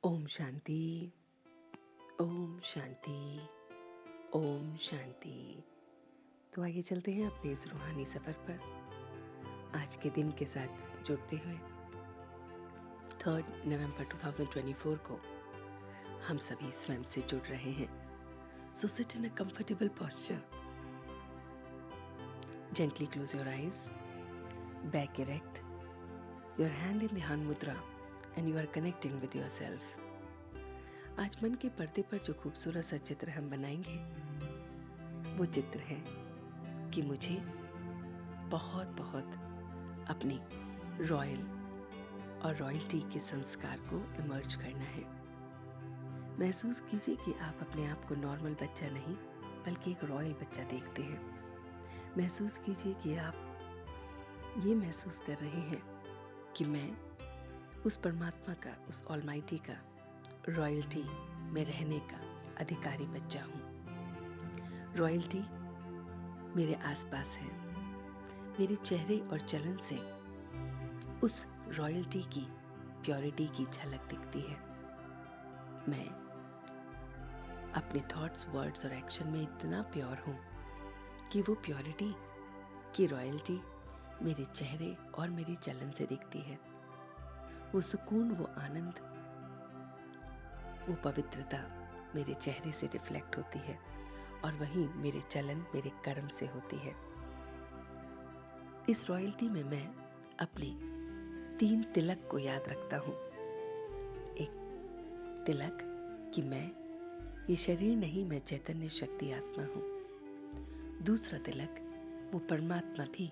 ओम शांति। ओम शांति। ओम शांति। तो आइए चलते हैं अपने इस रूहानी सफर पर आज के दिन के साथ जुड़ते हुए 3 नवंबर 2024 को हम सभी स्वयं से जुड़ रहे हैं। So sit in a comfortable posture, gently close your eyes, back erect, your hand in the hand mudra and you are connecting with yourself. आज मन के पर्दे पर जो खूबसूरत सा चित्र हम बनाएंगे वो चित्र है कि मुझे बहुत बहुत अपनी रॉयल और रॉयल्टी के संस्कार को इमर्ज करना है। महसूस कीजिए कि आप अपने आप को नॉर्मल बच्चा नहीं बल्कि एक रॉयल बच्चा देखते हैं। महसूस कीजिए कि आप ये महसूस कर रहे हैं कि मैं उस परमात्मा का, उस ऑलमाइटी का रॉयल्टी में रहने का अधिकारी बच्चा हूँ। रॉयल्टी मेरे आसपास है। मेरे चेहरे और चलन से उस रॉयल्टी की प्योरिटी की झलक दिखती है। मैं अपने थॉट्स, वर्ड्स और एक्शन में इतना प्योर हूँ कि वो प्योरिटी की रॉयल्टी मेरे चेहरे और मेरे चलन से दिखती है। वो सुकून, वो आनंद, वो पवित्रता मेरे चेहरे से रिफ्लेक्ट होती है और वही मेरे चलन, मेरे कर्म से होती है। इस रॉयल्टी में मैं अपने 3 तिलक को याद रखता हूँ। एक तिलक कि मैं ये शरीर नहीं, मैं चैतन्य शक्ति आत्मा हूँ। दूसरा तिलक, वो परमात्मा भी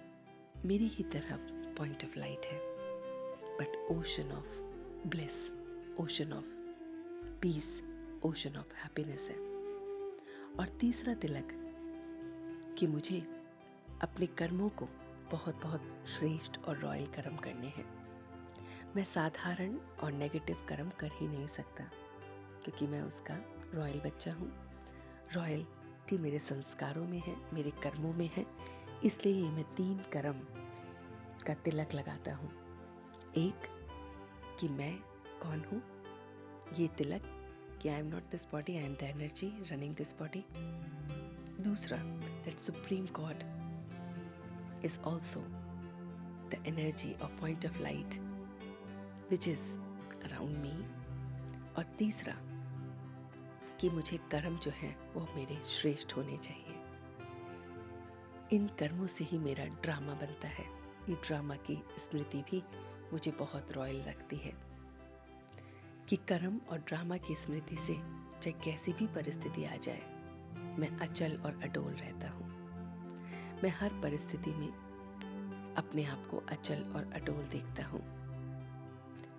मेरी ही तरह पॉइंट ऑफ लाइट है, but ocean of bliss, ocean of peace, ocean of happiness है। और तीसरा तिलक कि मुझे अपने कर्मों को बहुत बहुत श्रेष्ठ और रॉयल कर्म करने हैं। मैं साधारण और नेगेटिव कर्म कर ही नहीं सकता क्योंकि मैं उसका रॉयल बच्चा हूँ। रॉयल्टी मेरे संस्कारों में है, मेरे कर्मों में है। इसलिए मैं 3 कर्म का तिलक लगाता हूँ। एक कि मैं कौन हूँ, ये तिलक कि I am not this body, I am the energy running this body. दूसरा, that supreme God is also the energy or point of light which is around me। और तीसरा कि मुझे कर्म जो है वो मेरे श्रेष्ठ होने चाहिए। इन कर्मों से ही मेरा ड्रामा बनता है। ये ड्रामा की स्मृति भी मुझे बहुत रॉयल रखती है कि कर्म और ड्रामा की स्मृति से चाहे कैसी भी परिस्थिति आ जाए, मैं अचल और अडोल रहता हूँ। मैं हर परिस्थिति में अपने आप को अचल और अडोल देखता हूँ।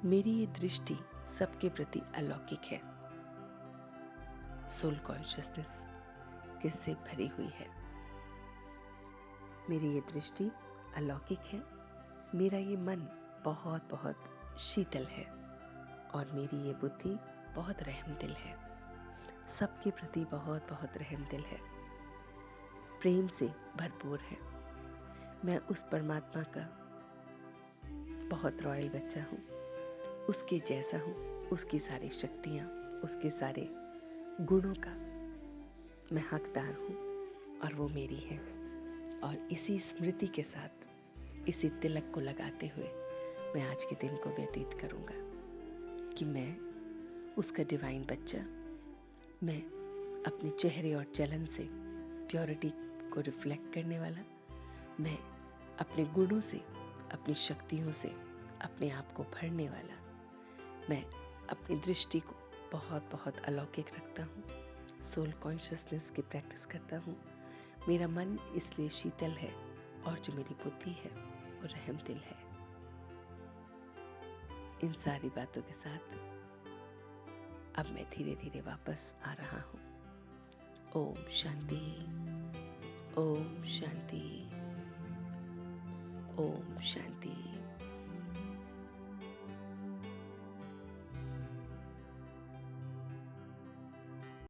मेरी ये दृष्टि सबके प्रति अलौकिक है। सोल कॉन्शियसनेस किससे भरी हुई है। मेरी ये दृष्टि अलौकिक है। मेरा ये मन बहुत बहुत शीतल है और मेरी ये बुद्धि बहुत रहमदिल है। सबके प्रति बहुत बहुत रहमदिल है, प्रेम से भरपूर है। मैं उस परमात्मा का बहुत रॉयल बच्चा हूँ, उसके जैसा हूँ। उसकी सारी शक्तियाँ, उसके सारे गुणों का मैं हकदार हूँ और वो मेरी है। और इसी स्मृति के साथ, इसी तिलक को लगाते हुए मैं आज के दिन को व्यतीत करूँगा कि मैं उसका डिवाइन बच्चा, मैं अपने चेहरे और चलन से प्योरिटी को रिफ्लेक्ट करने वाला, मैं अपने गुणों से, अपनी शक्तियों से अपने आप को भरने वाला, मैं अपनी दृष्टि को बहुत बहुत अलौकिक रखता हूँ। सोल कॉन्शियसनेस की प्रैक्टिस करता हूँ। मेरा मन इसलिए शीतल है और जो मेरी बुद्धि है वो रहमदिल है। इन सारी बातों के साथ अब मैं धीरे धीरे वापस आ रहा हूँ। ओम शांति, ओम शांति, ओम शांति।